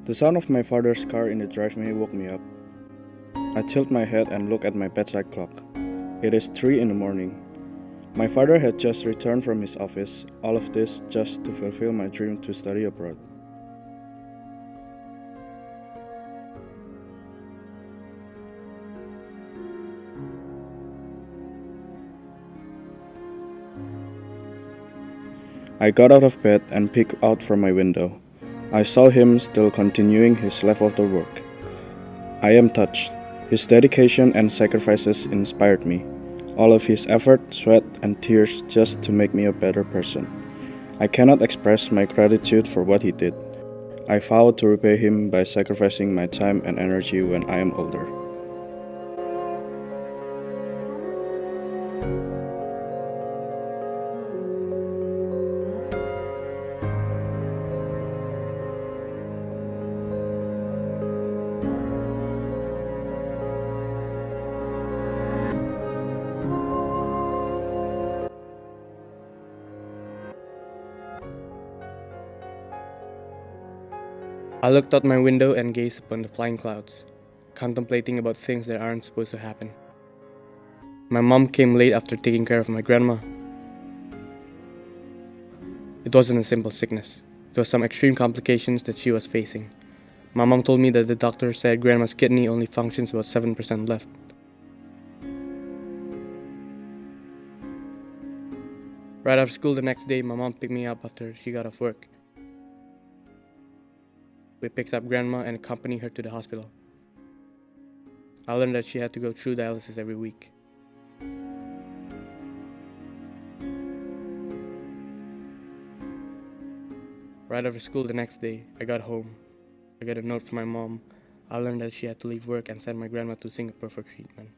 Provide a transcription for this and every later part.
The sound of my father's car in the driveway woke me up. I tilt my head and look at my bedside clock. It is 3 in the morning. My father had just returned from his office, all of this just to fulfill my dream to study abroad. I got out of bed and peeked out from my window. I saw him still continuing his leftover work. I am touched. His dedication and sacrifices inspired me. All of his effort, sweat, and tears just to make me a better person. I cannot express my gratitude for what he did. I vow to repay him by sacrificing my time and energy when I am older. I looked out my window and gazed upon the flying clouds, contemplating about things that aren't supposed to happen. My mom came late after taking care of my grandma. It wasn't a simple sickness. It was some extreme complications that she was facing. My mom told me that the doctor said grandma's kidney only functions about 7% left. Right after school the next day, my mom picked me up after she got off work. We picked up grandma and accompanied her to the hospital. I learned that she had to go through dialysis every week. Right after school the next day, I got home. I got a note from my mom. I learned that she had to leave work and send my grandma to Singapore for treatment.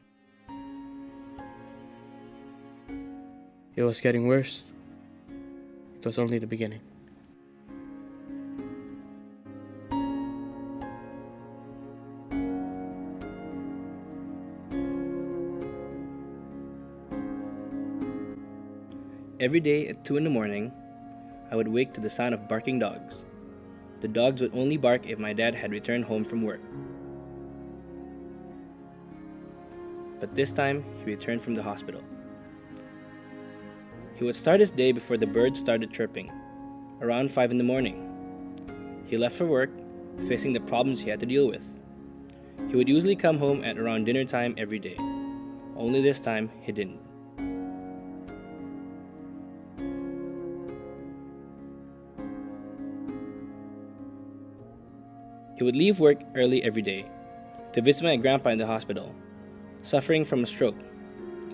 It was getting worse. It was only the beginning. Every day at 2 in the morning, I would wake to the sound of barking dogs. The dogs would only bark if my dad had returned home from work. But this time, he returned from the hospital. He would start his day before the birds started chirping, around 5 in the morning. He left for work, facing the problems he had to deal with. He would usually come home at around dinner time every day. Only this time, he didn't. He would leave work early every day to visit my grandpa in the hospital, suffering from a stroke.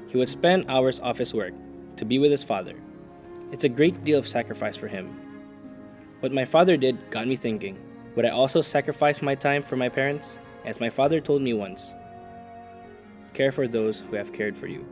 He would spend hours off his work to be with his father. It's a great deal of sacrifice for him. What my father did got me thinking, would I also sacrifice my time for my parents? As my father told me once, care for those who have cared for you.